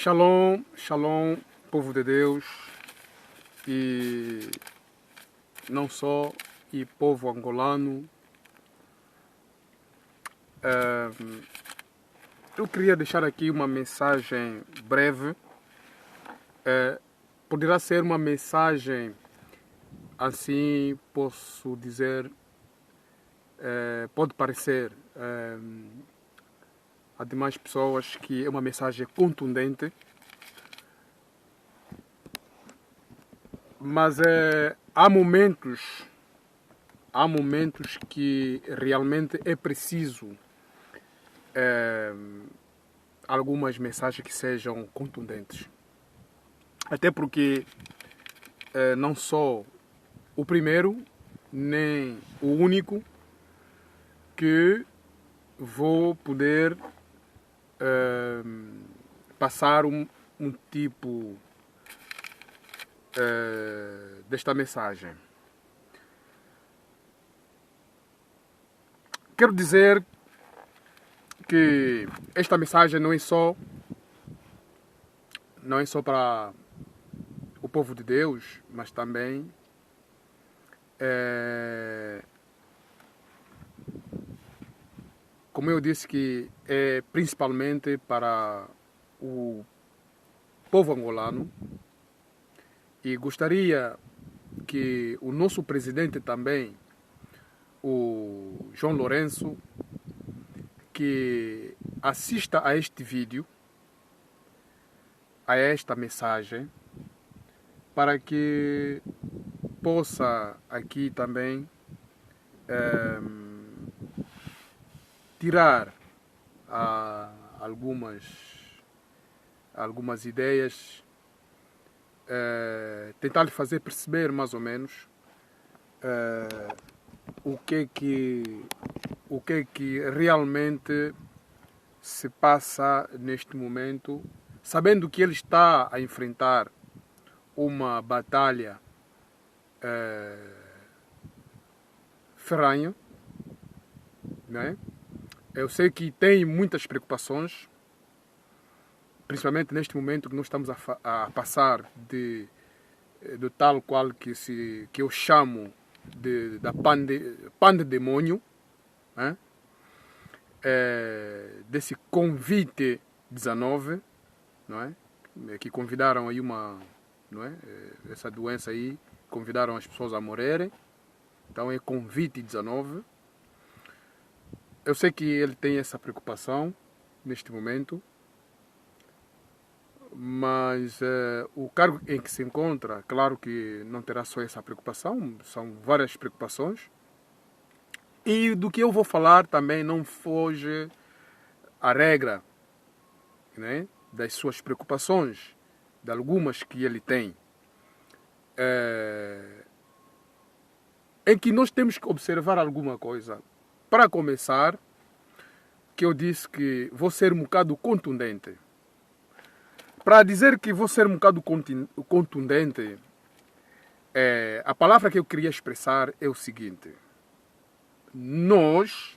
Shalom, shalom, povo de Deus, e não só, e povo angolano. Eu queria deixar aqui uma mensagem breve. Poderá ser uma mensagem, assim posso dizer, pode parecer a demais pessoas que é uma mensagem contundente, mas há momentos que realmente é preciso algumas mensagens que sejam contundentes. Até porque não sou o primeiro, nem o único que vou poder passar um tipo desta mensagem. Quero dizer que esta mensagem não é só para o povo de Deus, mas também como eu disse, que é principalmente para o povo angolano, e gostaria que o nosso presidente também, o João Lourenço, que assista a este vídeo, a esta mensagem, para que possa aqui também tirar algumas ideias, tentar lhe fazer perceber mais ou menos o que é que realmente se passa neste momento, sabendo que ele está a enfrentar uma batalha ferrenha, né? Eu sei que tem muitas preocupações, principalmente neste momento que nós estamos a passar do tal qual que eu chamo da pandemônio, né? Desse Covid-19, não é? Que convidaram aí não é? Essa doença aí, convidaram as pessoas a morrerem. Então é Covid-19. Eu sei que ele tem essa preocupação neste momento, mas o cargo em que se encontra, claro que não terá só essa preocupação, são várias preocupações. E do que eu vou falar também não foge à regra, né, das suas preocupações, de algumas que ele tem, em que nós temos que observar alguma coisa. Para começar, que eu disse que vou ser um bocado contundente. Para dizer que vou ser um bocado contundente, a palavra que eu queria expressar é o seguinte: nós,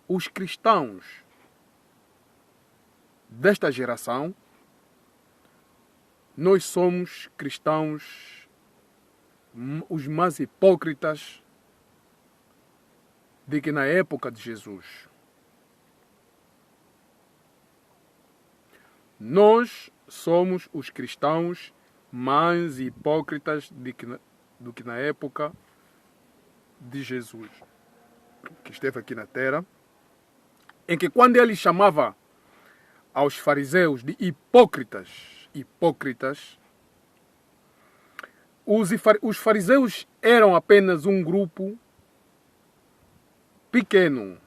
os cristãos desta geração, nós somos cristãos os mais hipócritas de que na época de Jesus. Nós somos os cristãos mais hipócritas do que na época de Jesus, que esteve aqui na terra, em que quando ele chamava aos fariseus de hipócritas, os fariseus eram apenas um grupo pequeno,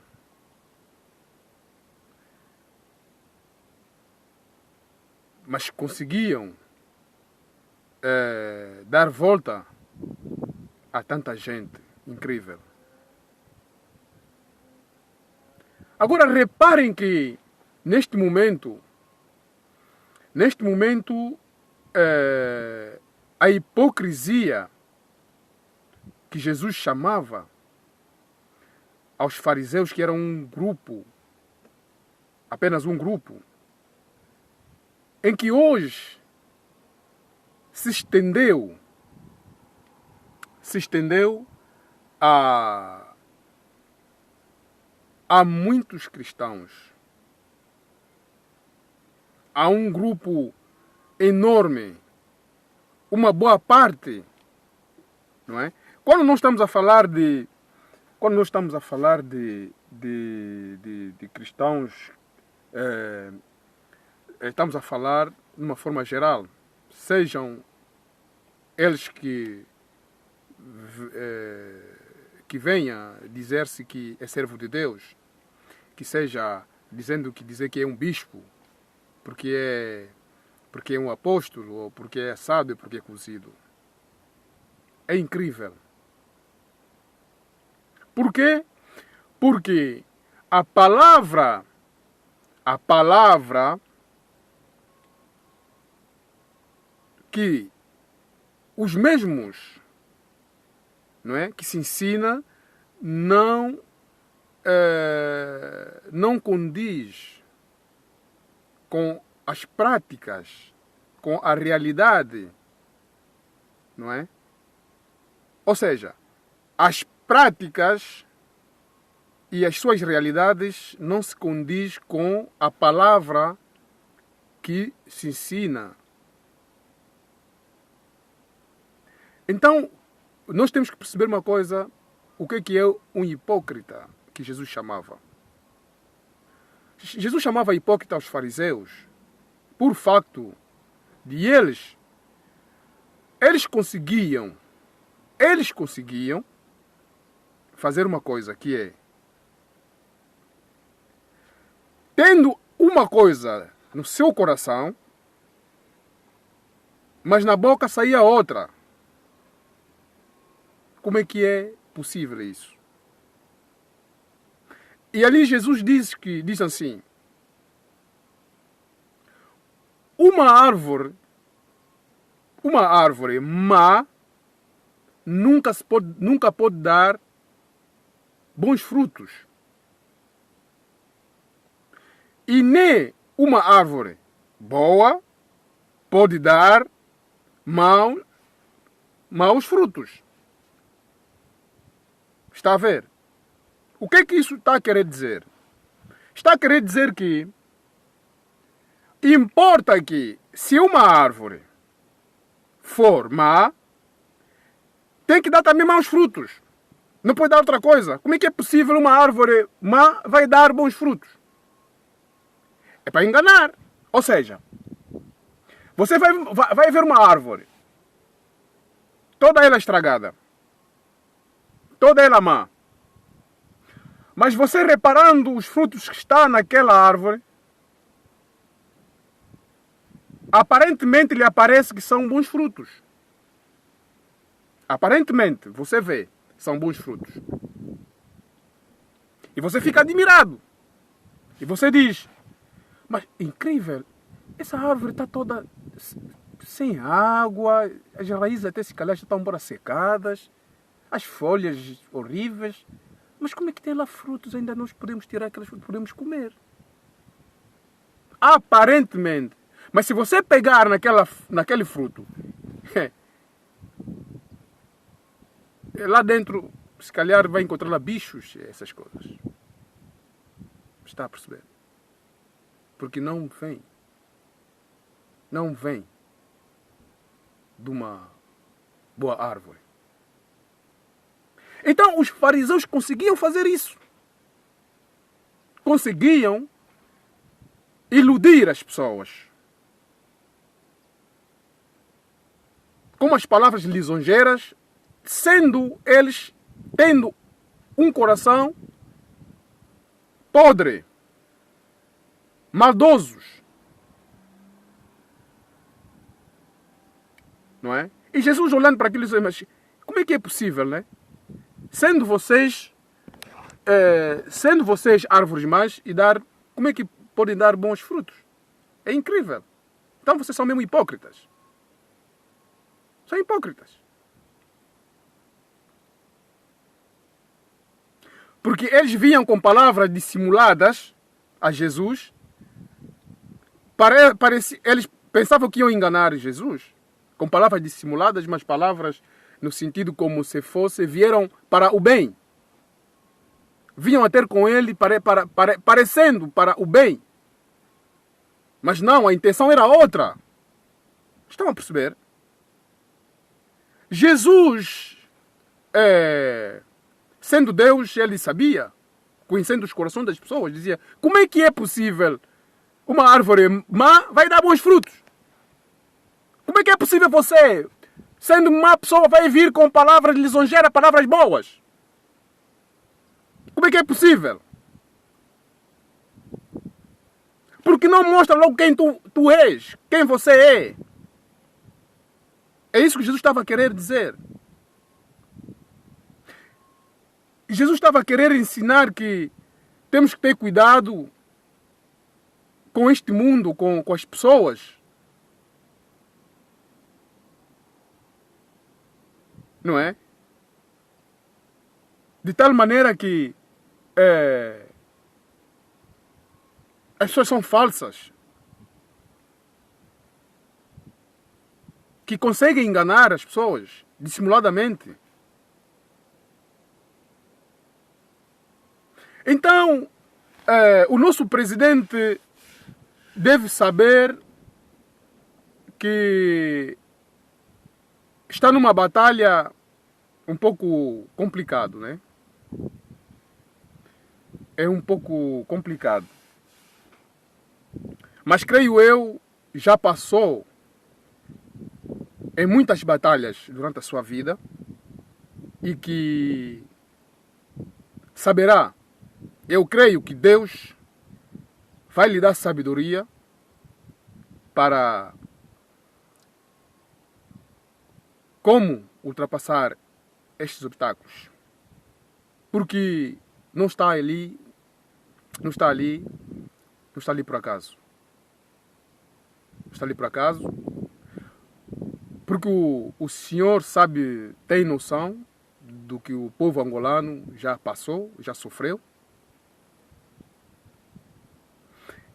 mas conseguiam dar volta a tanta gente. Incrível. Agora reparem que neste momento a hipocrisia que Jesus chamava aos fariseus, que era um grupo, apenas um grupo, em que hoje se estendeu a muitos cristãos. Há um grupo enorme, uma boa parte, não é? Quando nós estamos a falar de cristãos, estamos a falar de uma forma geral, sejam eles que venha dizer-se que é servo de Deus, que seja dizer que é um bispo, porque é um apóstolo, ou porque é sábio, porque é cozido. É incrível. Por quê? Porque a palavra que os mesmos, não é, que se ensina não condiz com as práticas, com a realidade, não é? Ou seja, as práticas e as suas realidades não se condiz com a palavra que se ensina. Então, nós temos que perceber uma coisa, o que é um hipócrita que Jesus chamava. Jesus chamava hipócrita aos fariseus por facto de eles conseguiam fazer uma coisa que é, tendo uma coisa no seu coração, mas na boca saía outra. Como é que é possível isso? E ali Jesus diz assim, uma árvore má nunca pode dar bons frutos. E nem uma árvore boa pode dar maus frutos. Está a ver? O que é que isso está a querer dizer? Está a querer dizer que importa que se uma árvore for má, tem que dar também maus frutos. Não pode dar outra coisa. Como é que é possível uma árvore má vai dar bons frutos? É para enganar. Ou seja, você vai ver uma árvore, toda ela estragada, toda ela má. Mas você reparando os frutos que estão naquela árvore, aparentemente lhe aparece que são bons frutos. Aparentemente, você vê, são bons frutos. E você fica admirado. E você diz, mas incrível, essa árvore está toda sem água, as raízes até se calhar já estão embora secadas, as folhas horríveis. Mas como é que tem lá frutos? Ainda nós podemos tirar aquelas frutas, podemos comer. Aparentemente. Mas se você pegar naquele fruto, lá dentro, se calhar vai encontrar lá bichos, essas coisas. Está a perceber? Porque não vem de uma boa árvore. Então os fariseus conseguiam fazer isso. Conseguiam iludir as pessoas. Com as palavras lisonjeiras, sendo eles tendo um coração podre, maldosos. Não é? E Jesus olhando para aquilo, mas como é que é possível, né? Sendo vocês árvores más como é que podem dar bons frutos? É incrível. Então vocês são mesmo hipócritas. São hipócritas. Porque eles vinham com palavras dissimuladas a Jesus. pensavam que iam enganar Jesus, com palavras dissimuladas, mas palavras no sentido como se fosse, vieram para o bem. Vinham a ter com ele parecendo para o bem. Mas não, a intenção era outra. Estão a perceber? Jesus, sendo Deus, ele sabia, conhecendo os corações das pessoas, dizia, como é que é possível uma árvore má vai dar bons frutos? Como é que é possível você, sendo má pessoa, vai vir com palavras lisonjeiras, palavras boas? Como é que é possível? Porque não mostra logo quem tu és, quem você é. É isso que Jesus estava a querer dizer. Jesus estava a querer ensinar que temos que ter cuidado com este mundo, com as pessoas. Não é? De tal maneira que as pessoas são falsas. Que conseguem enganar as pessoas dissimuladamente. Então, o nosso presidente deve saber que está numa batalha um pouco complicado, né? É um pouco complicado. Mas creio eu, já passou em muitas batalhas durante a sua vida e que saberá. Eu creio que Deus vai lhe dar sabedoria para como ultrapassar estes obstáculos. Porque não está ali por acaso. Não está ali por acaso. Porque o Senhor sabe, tem noção do que o povo angolano já passou, já sofreu.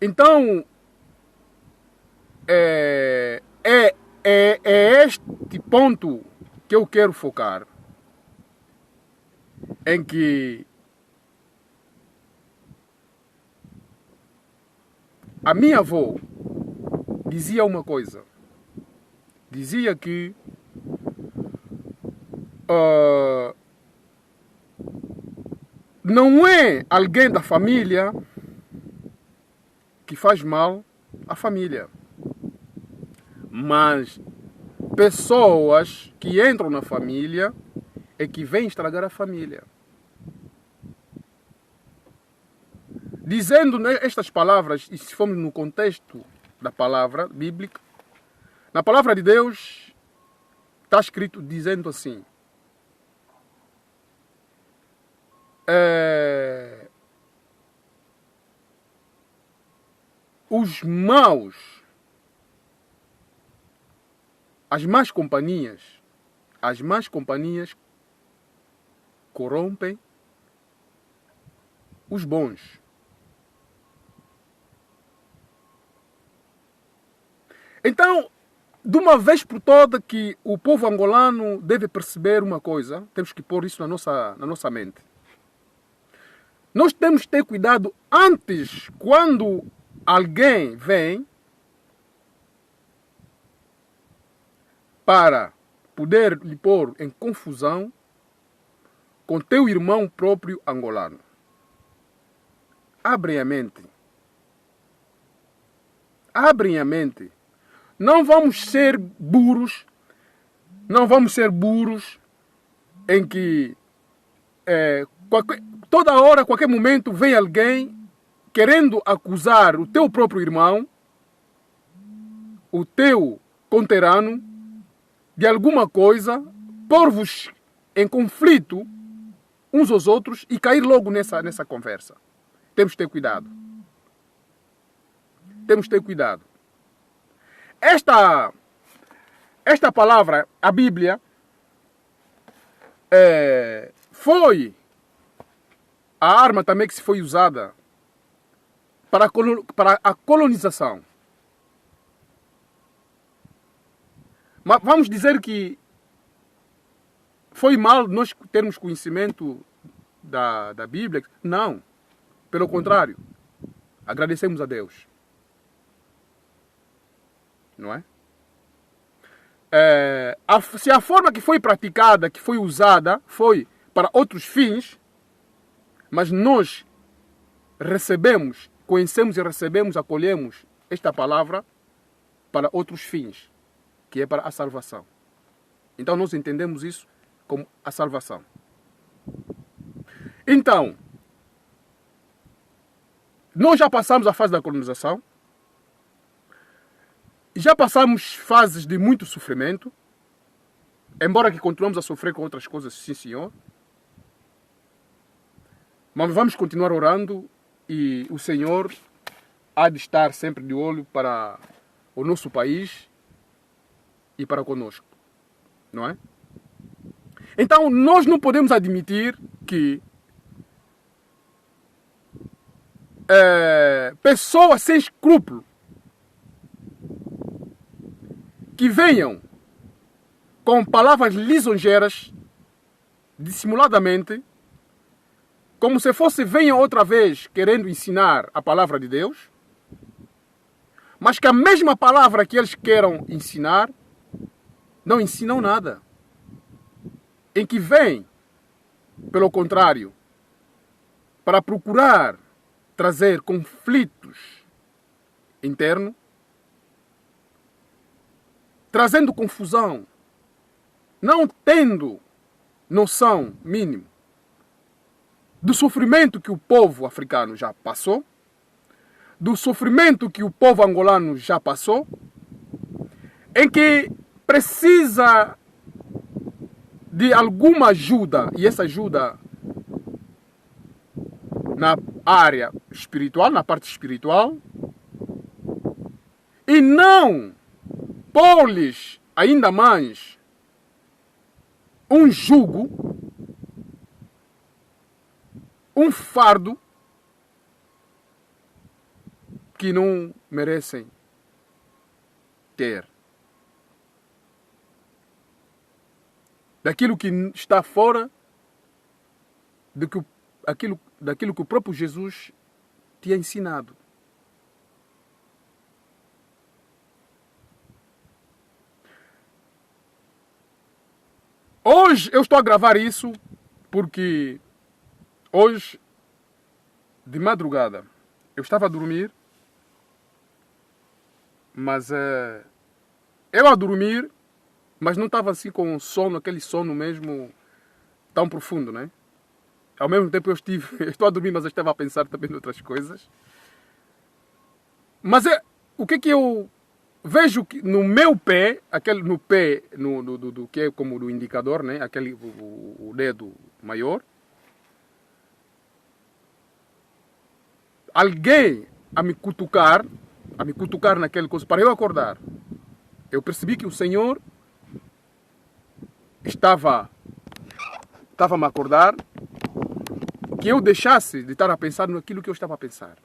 Então, é este ponto que eu quero focar, em que a minha avó dizia uma coisa. Dizia que não é alguém da família que faz mal à família, mas pessoas que entram na família é que vêm estragar a família. Dizendo estas palavras, e se formos no contexto da palavra bíblica, na palavra de Deus está escrito dizendo assim: os maus, as más companhias corrompem os bons. Então, de uma vez por toda, que o povo angolano deve perceber uma coisa, temos que pôr isso na nossa mente. Nós temos que ter cuidado antes, quando alguém vem para poder lhe pôr em confusão com teu irmão próprio angolano. Abrem a mente. Abrem a mente. Não vamos ser burros. Não vamos ser burros em que toda hora, qualquer momento, vem alguém querendo acusar o teu próprio irmão, o teu conterrâneo, de alguma coisa, pôr-vos em conflito uns aos outros e cair logo nessa conversa. Temos que ter cuidado. Temos que ter cuidado. Esta palavra, a Bíblia, foi a arma também que se foi usada para a colonização. Mas vamos dizer que foi mal nós termos conhecimento da Bíblia? Não. Pelo contrário. Agradecemos a Deus. Não é? Se a forma que foi praticada, que foi usada, foi para outros fins, mas nós recebemos, conhecemos e recebemos, acolhemos esta palavra para outros fins, que é para a salvação. Então nós entendemos isso como a salvação. Então, nós já passamos a fase da colonização, já passamos fases de muito sofrimento, embora que continuamos a sofrer com outras coisas, sim senhor. Mas vamos continuar orando e o Senhor há de estar sempre de olho para o nosso país e para conosco, não é? Então nós não podemos admitir que pessoas sem escrúpulo que venham com palavras lisonjeiras, dissimuladamente, como se fosse venham outra vez querendo ensinar a palavra de Deus, mas que a mesma palavra que eles queiram ensinar, não ensinam nada. Em que vêm, pelo contrário, para procurar trazer conflitos internos, trazendo confusão, não tendo noção mínima do sofrimento que o povo africano já passou, do sofrimento que o povo angolano já passou, em que precisa de alguma ajuda, e essa ajuda na área espiritual, na parte espiritual, e não pôr-lhes ainda mais um jugo, um fardo que não merecem ter. Daquilo que está fora daquilo que o próprio Jesus tinha ensinado. Hoje eu estou a gravar isso porque hoje, de madrugada, eu estava a dormir, mas eu a dormir, mas não estava assim com sono, aquele sono mesmo tão profundo, né? Ao mesmo tempo eu estou a dormir, mas eu estava a pensar também em outras coisas. Mas o que eu vejo que no meu pé, no pé do que é como do indicador, né? Aquele o dedo maior, alguém a me cutucar naquele coisa para eu acordar. Eu percebi que o Senhor estava a me acordar, que eu deixasse de estar a pensar naquilo que eu estava a pensar,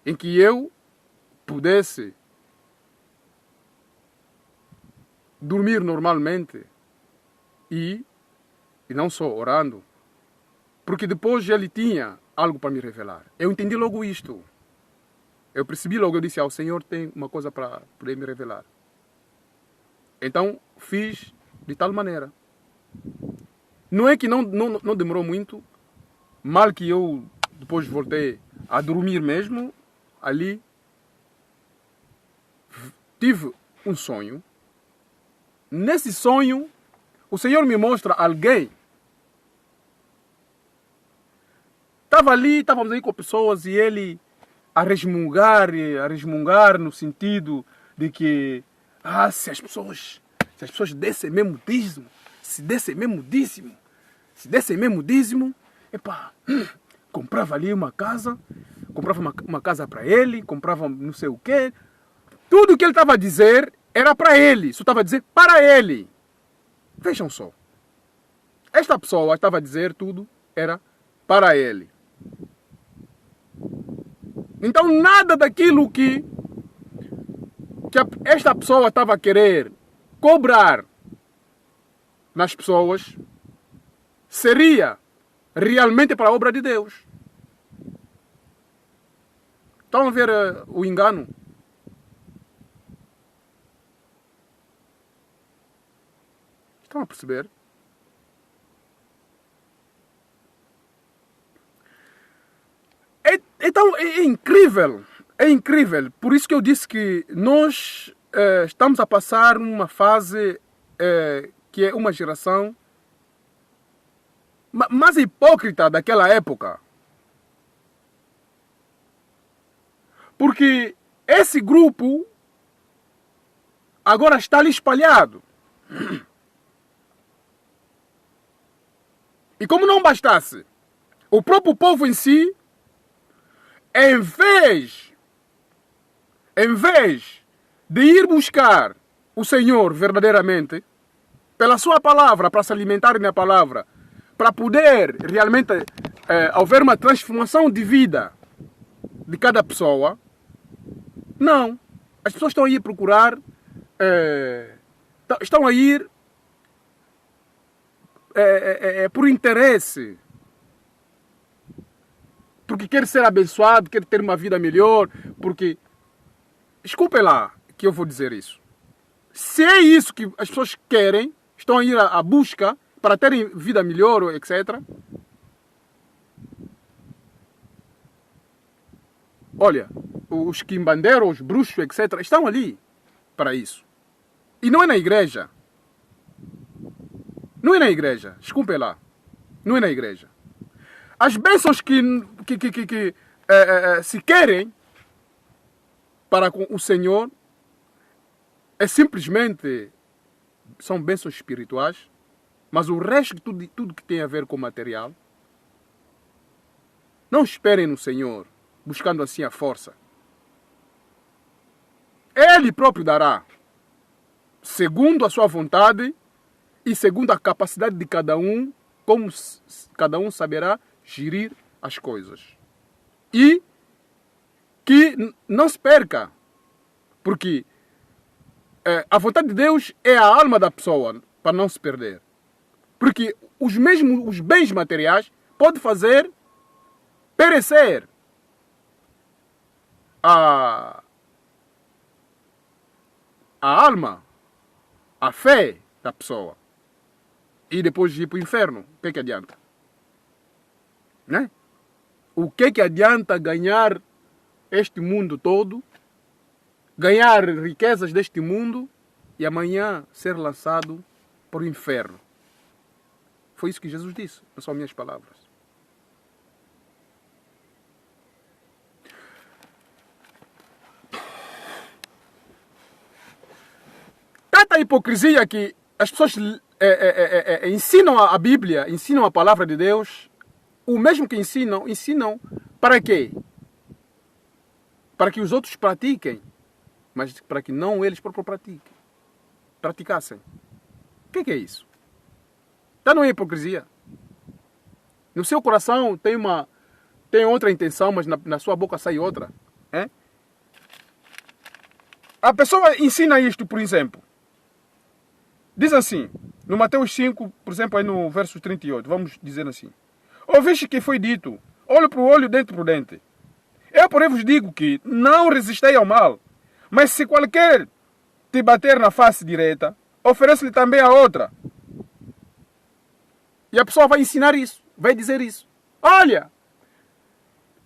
em que eu pudesse dormir normalmente e não só orando, porque depois ele tinha algo para me revelar. Eu entendi logo isto. Eu percebi logo, eu disse ao Senhor, tem uma coisa para poder me revelar. Então fiz de tal maneira. Não é que não demorou muito, mal que eu depois voltei a dormir mesmo, ali tive um sonho. Nesse sonho, o Senhor me mostra alguém. Estávamos aí com pessoas e ele a resmungar no sentido de que se as pessoas dessem mesmo dízimo, se dessem mesmo dízimo, comprava ali uma casa, comprava uma casa para ele, comprava não sei o quê. Tudo que ele estava a dizer era para ele, só estava a dizer para ele. Vejam só. Esta pessoa estava a dizer tudo, era para ele. Então nada daquilo que esta pessoa estava a querer cobrar nas pessoas seria realmente para a obra de Deus. Estão a ver o engano? Estão a perceber? Então é incrível. É incrível. Por isso que eu disse que nós estamos a passar uma fase que é uma geração mais hipócrita daquela época. Porque esse grupo agora está ali espalhado. E como não bastasse, o próprio povo em si, em vez de ir buscar o Senhor verdadeiramente, pela sua palavra, para se alimentarem na palavra, para poder realmente haver uma transformação de vida de cada pessoa, não. As pessoas estão a ir procurar, estão a ir por interesse. Porque quer ser abençoado, quer ter uma vida melhor, porque... Desculpem lá que eu vou dizer isso. Se é isso que as pessoas querem, estão a ir à busca para terem vida melhor, etc. Olha, os quimbandeiros, os bruxos, etc. estão ali para isso. E não é na igreja. Não é na igreja. Desculpem lá. Não é na igreja. As bênçãos que se querem para com o Senhor simplesmente são bênçãos espirituais, mas o resto, tudo que tem a ver com material, não esperem no Senhor, buscando assim a força. Ele próprio dará, segundo a sua vontade e segundo a capacidade de cada um, como cada um saberá gerir as coisas. E que não se perca, porque a vontade de Deus é a alma da pessoa, para não se perder. Porque os bens materiais podem fazer perecer a alma, a fé da pessoa. E depois ir para o inferno. O que adianta? Né? O que adianta ganhar este mundo todo, ganhar riquezas deste mundo e amanhã ser lançado para o inferno? Foi isso que Jesus disse, não são minhas palavras. Tanta hipocrisia que as pessoas ensinam a Bíblia, ensinam a palavra de Deus, o mesmo que ensinam para quê? Para que os outros pratiquem, mas para que não eles próprios praticassem. O que é isso? Já não é hipocrisia? No seu coração tem outra intenção, mas na sua boca sai outra. É? A pessoa ensina isto, por exemplo. Diz assim, no Mateus 5, por exemplo, aí no verso 38, vamos dizer assim. Ouviste que foi dito, olho para o olho, dente para o dente. Eu, porém, vos digo que não resistei ao mal, mas se qualquer te bater na face direita, oferece-lhe também a outra. E a pessoa vai ensinar isso, vai dizer isso. Olha,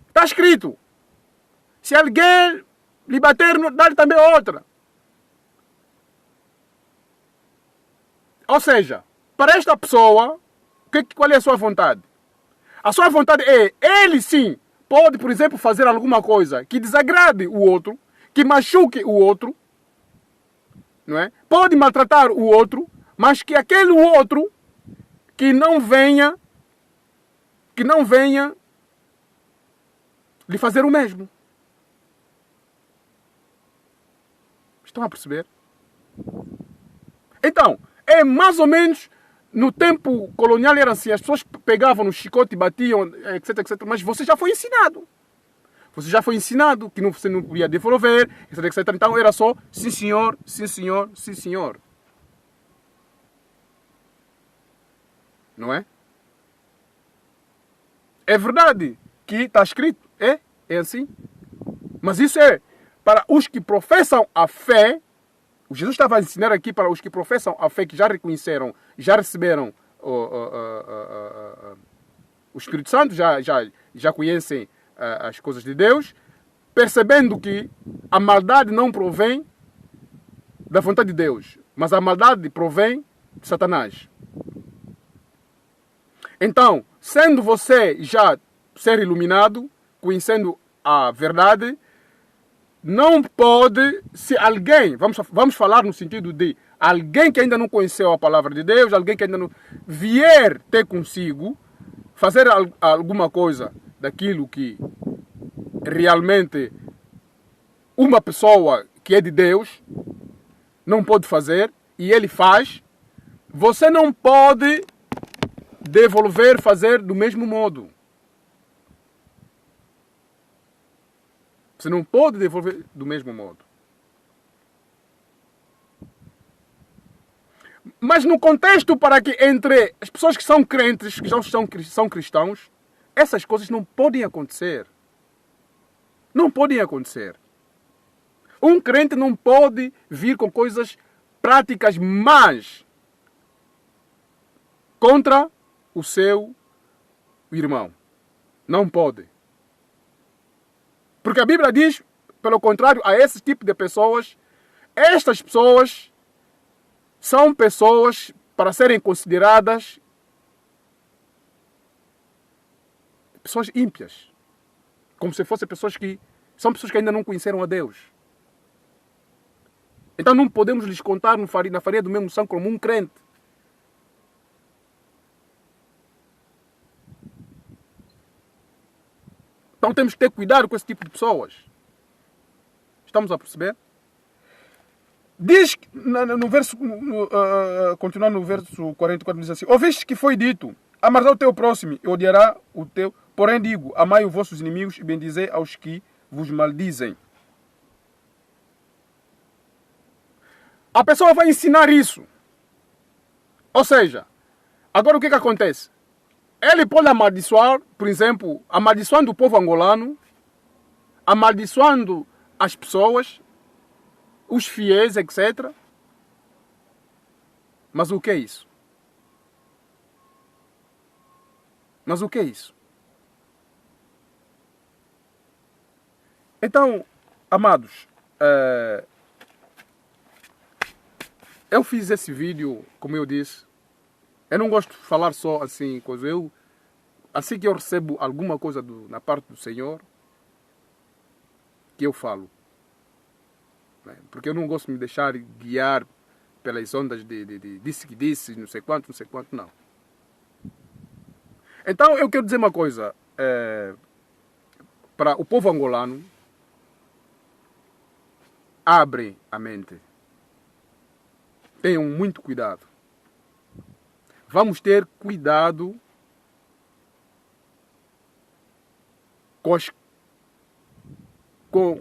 está escrito, se alguém lhe bater, dá-lhe também outra. Ou seja, para esta pessoa, qual é a sua vontade? A sua vontade é, ele sim, pode, por exemplo, fazer alguma coisa que desagrade o outro, que machuque o outro, não é? Pode maltratar o outro, mas que aquele outro que não venha lhe fazer o mesmo. Estão a perceber? Então, é mais ou menos no tempo colonial era assim, as pessoas pegavam no chicote, batiam, etc, etc, mas você já foi ensinado. Você já foi ensinado que você não podia devolver, etc, etc. Então era só sim senhor, sim senhor, sim senhor. Não é? É verdade que está escrito, é assim. Mas isso é para os que professam a fé. O Jesus estava a ensinar aqui para os que professam a fé, que já reconheceram, já receberam o Espírito Santo, já conhecem as coisas de Deus, percebendo que a maldade não provém da vontade de Deus, mas a maldade provém de Satanás. Então, sendo você já ser iluminado, conhecendo a verdade, não pode, se alguém, vamos falar no sentido de alguém que ainda não conheceu a palavra de Deus, alguém que ainda não vier ter consigo, fazer alguma coisa daquilo que realmente uma pessoa que é de Deus não pode fazer, e ele faz, você não pode devolver, fazer do mesmo modo. Você não pode devolver do mesmo modo. Mas no contexto para que entre as pessoas que são crentes, que já são cristãos, essas coisas não podem acontecer. Não podem acontecer. Um crente não pode vir com coisas práticas más contra o seu irmão. Não pode. Porque a Bíblia diz, pelo contrário, a esse tipo de pessoas, estas pessoas são pessoas para serem consideradas pessoas ímpias. Como se fossem pessoas que são pessoas que ainda não conheceram a Deus. Então não podemos lhes contar na farinha do mesmo sangue como um crente. Então temos que ter cuidado com esse tipo de pessoas. Estamos a perceber? Diz, no verso, continuando no verso 44, diz assim: ouviste que foi dito, amarás o teu próximo e odiará o teu. Porém digo, amai os vossos inimigos e bendizei aos que vos maldizem. A pessoa vai ensinar isso. Ou seja, agora o que acontece? Ele pode amaldiçoar, por exemplo, amaldiçoando o povo angolano, amaldiçoando as pessoas, os fiéis, etc. Mas o que é isso? Mas o que é isso? Então, amados, eu fiz esse vídeo, como eu disse. Eu não gosto de falar só assim, coisa. Assim que eu recebo alguma coisa na parte do Senhor, que eu falo. Né? Porque eu não gosto de me deixar guiar pelas ondas de disse que disse, não sei quanto, não. Então eu quero dizer uma coisa. Para o povo angolano, abre a mente. Tenham muito cuidado. Vamos ter cuidado com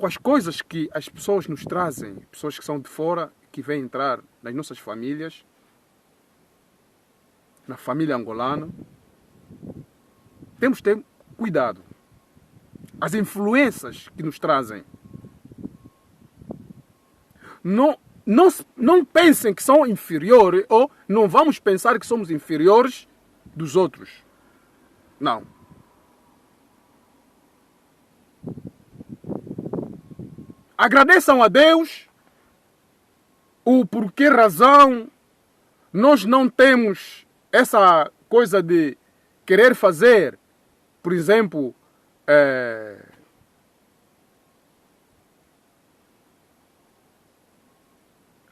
as coisas que as pessoas nos trazem, pessoas que são de fora, que vêm entrar nas nossas famílias, na família angolana. Temos que ter cuidado. As influências que nos trazem. Não pensem que são inferiores, ou não vamos pensar que somos inferiores dos outros. Não. Agradeçam a Deus o por que razão nós não temos essa coisa de querer fazer, por exemplo,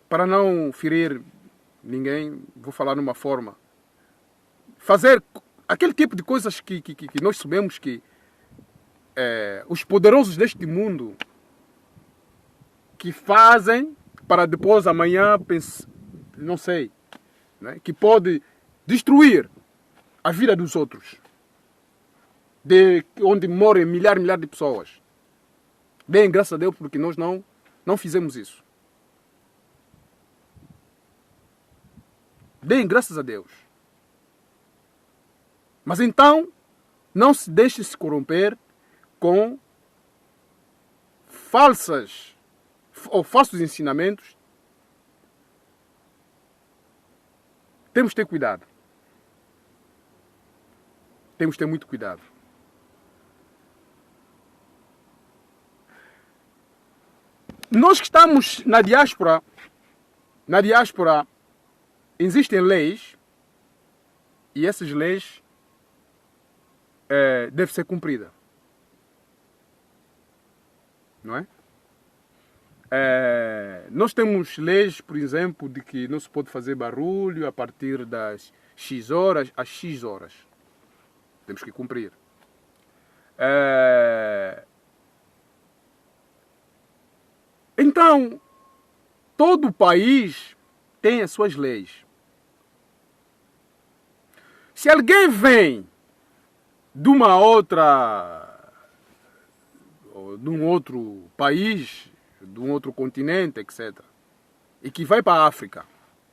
para não ferir ninguém, vou falar numa forma, fazer aquele tipo de coisas que nós sabemos que os poderosos deste mundo que fazem para depois amanhã, não sei, né, que pode destruir a vida dos outros, de onde morrem milhares de pessoas. Deem graças a Deus porque nós não fizemos isso. Deem graças a Deus. Mas então, não se deixe se corromper com falsos ensinamentos. Temos que ter cuidado. Temos que ter muito cuidado. Nós que estamos na diáspora, existem leis e essas leis devem ser cumpridas. Não é? Nós temos leis, por exemplo, de que não se pode fazer barulho a partir das X horas às X horas. Temos que cumprir. Então, todo o país tem as suas leis. Se alguém vem de uma outra, ou de um outro país, de um outro continente, etc., e que vai para a África,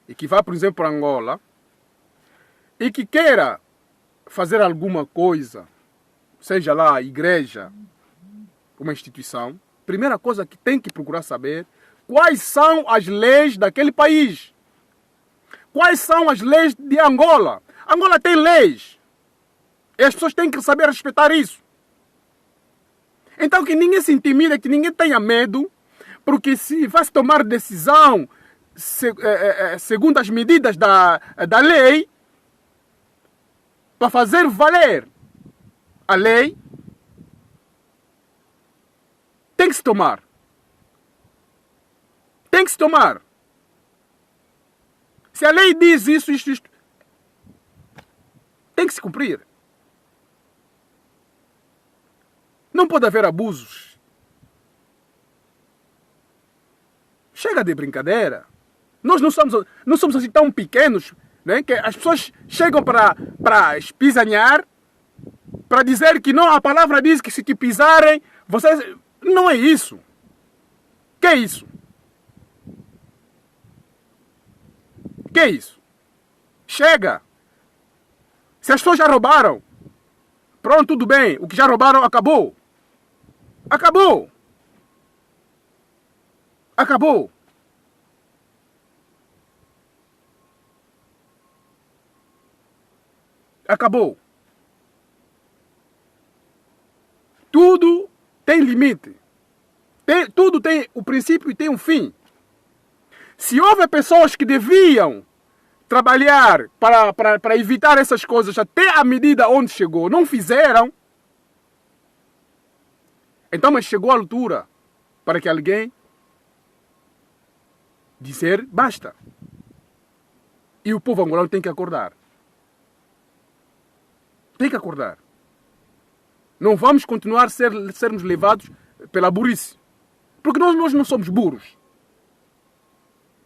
e que vai, por exemplo, para Angola, e que queira fazer alguma coisa, seja lá a igreja, uma instituição, primeira coisa que tem que procurar saber, quais são as leis daquele país. Quais são as leis de Angola? Angola tem leis. E as pessoas têm que saber respeitar isso. Então que ninguém se intimida, que ninguém tenha medo, porque se vai se tomar decisão segundo as medidas da lei, para fazer valer a lei, tem que se tomar. Tem que se tomar. Se a lei diz isso, isto, tem que se cumprir. Não pode haver abusos. Chega de brincadeira. Nós não somos assim tão pequenos, né, que as pessoas chegam para espisanhar, para dizer que não, a palavra diz que se te pisarem, vocês... Não é isso. Que é isso? Que é isso? Chega. Se as pessoas já roubaram, pronto, tudo bem. O que já roubaram acabou. Acabou. Acabou. Acabou. Tudo tem limite. Tudo tem o princípio e tem um fim. Se houve pessoas que deviam trabalhar para evitar essas coisas até a medida onde chegou, não fizeram, então mas chegou a altura para que alguém dizer basta. E o povo angolano tem que acordar. Tem que acordar. Não vamos continuar a sermos levados pela burrice. Porque nós não somos burros.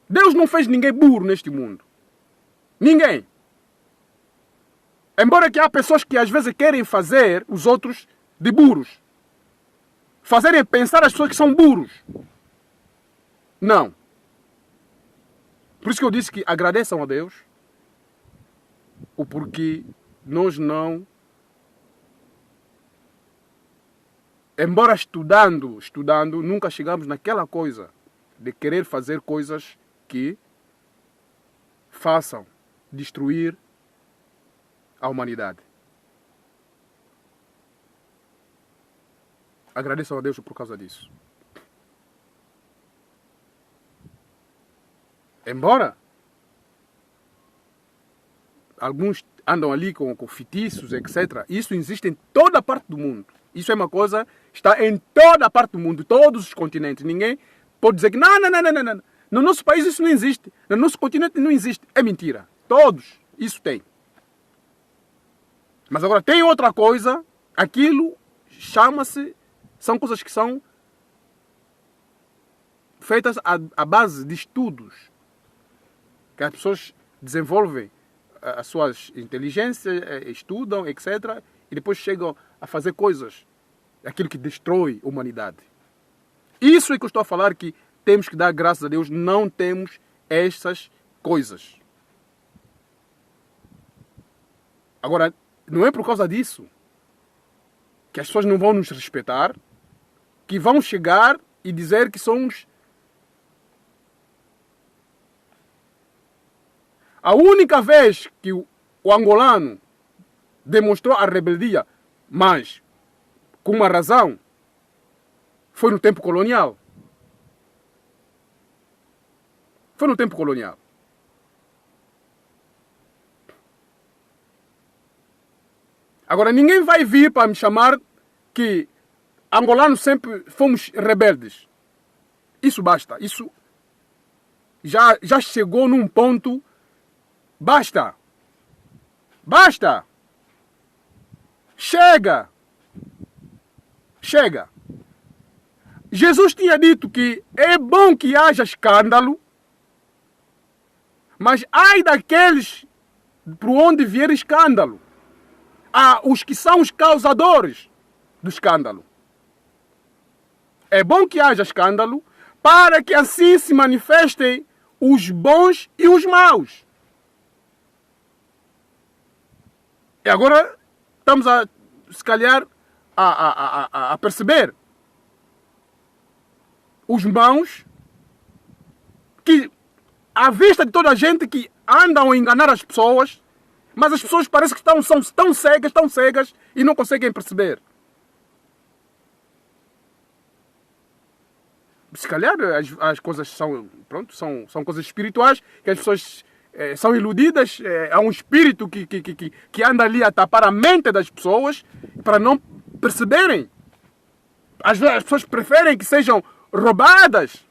Deus não fez ninguém burro neste mundo. Ninguém. Embora que há pessoas que às vezes querem fazer os outros de burros. Fazerem pensar as pessoas que são burros. Não. Por isso que eu disse que agradeçam a Deus o porquê nós não... Embora estudando, nunca chegamos naquela coisa de querer fazer coisas que façam destruir a humanidade. Agradeço a Deus por causa disso. Embora alguns andam ali com feitiços, etc. Isso existe em toda a parte do mundo. Isso é uma coisa, está em toda a parte do mundo, todos os continentes. Ninguém pode dizer que não. No nosso país isso não existe. No nosso continente não existe. É mentira. Todos. Isso tem. Mas agora tem outra coisa. Aquilo chama-se... São coisas que são feitas à base de estudos. Que as pessoas desenvolvem as suas inteligências, estudam, etc. E depois chegam a fazer coisas. Aquilo que destrói a humanidade. Isso é que eu estou a falar, que temos que dar graças a Deus. Não temos essas coisas. Agora, não é por causa disso que as pessoas não vão nos respeitar, que vão chegar e dizer que somos... A única vez que o angolano demonstrou a rebeldia, mas com uma razão, foi no tempo colonial. Foi no tempo colonial. Agora, ninguém vai vir para me chamar que angolanos sempre fomos rebeldes. Isso basta. Isso já chegou num ponto. Basta. Basta. Chega. Chega. Jesus tinha dito que é bom que haja escândalo, mas ai daqueles por onde vier escândalo. Há os que são os causadores do escândalo. É bom que haja escândalo para que assim se manifestem os bons e os maus. E agora estamos se calhar, a perceber os maus que, à vista de toda a gente que andam a enganar as pessoas, mas as pessoas parecem que são tão cegas e não conseguem perceber. Se calhar as coisas são, pronto, são coisas espirituais, que as pessoas são iludidas. Há um espírito que anda ali a tapar a mente das pessoas para não perceberem. Às vezes as pessoas preferem que sejam roubadas.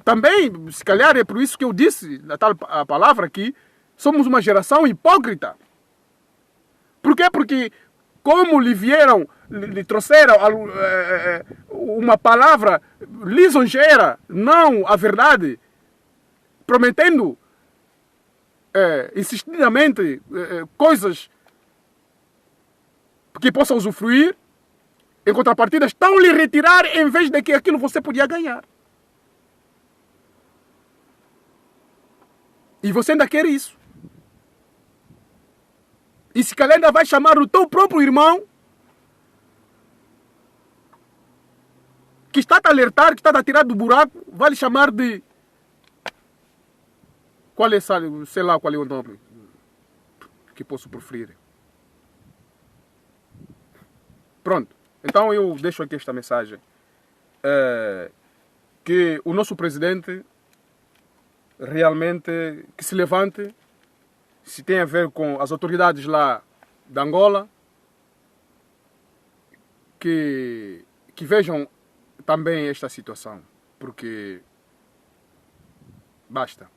Também, se calhar, é por isso que eu disse a palavra aqui, somos uma geração hipócrita. Por quê? Porque como lhe trouxeram uma palavra lisonjeira, não a verdade, prometendo insistidamente coisas que possam usufruir, em contrapartida estão lhe retirar em vez de que aquilo você podia ganhar. E você ainda quer isso. E se calhar ainda vai chamar o teu próprio irmão que está a alertar, que está a tirar do buraco, vai lhe chamar de... Qual é, sei lá qual é o nome que posso preferir. Pronto. Então eu deixo aqui esta mensagem. Que o nosso presidente realmente que se levante, se tem a ver com as autoridades lá da Angola, que vejam também esta situação, porque basta.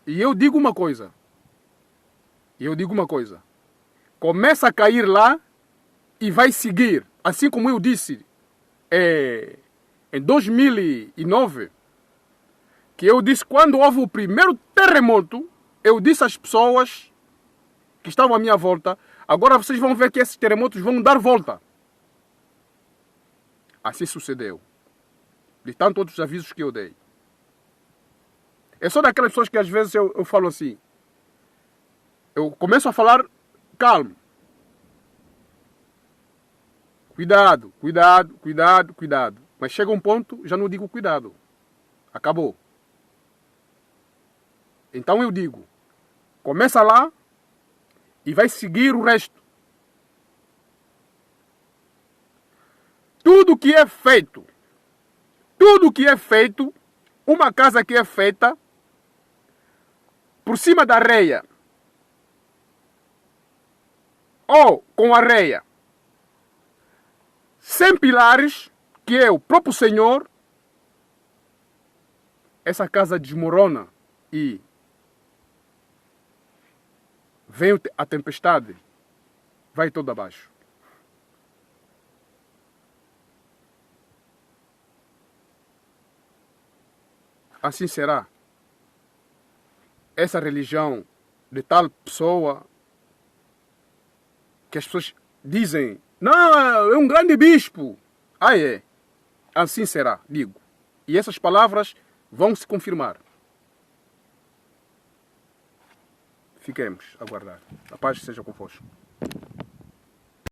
E eu digo uma coisa, começa a cair lá e vai seguir, assim como eu disse em 2009, que eu disse, quando houve o primeiro terremoto, eu disse às pessoas que estavam à minha volta, agora vocês vão ver que esses terremotos vão dar volta. Assim sucedeu. De tantos outros avisos que eu dei. É só daquelas pessoas que às vezes eu falo assim, eu começo a falar calmo. Cuidado. Mas chega um ponto, já não digo cuidado. Acabou. Então eu digo, começa lá e vai seguir o resto. Tudo que é feito, uma casa que é feita por cima da areia, ou com areia, sem pilares, que é o próprio Senhor, essa casa desmorona e vem a tempestade, vai toda abaixo. Assim será. Essa religião de tal pessoa que as pessoas dizem, não, é um grande bispo. Ah, é. Assim será, digo. E essas palavras vão se confirmar. Fiquemos a aguardar. A paz seja convosco.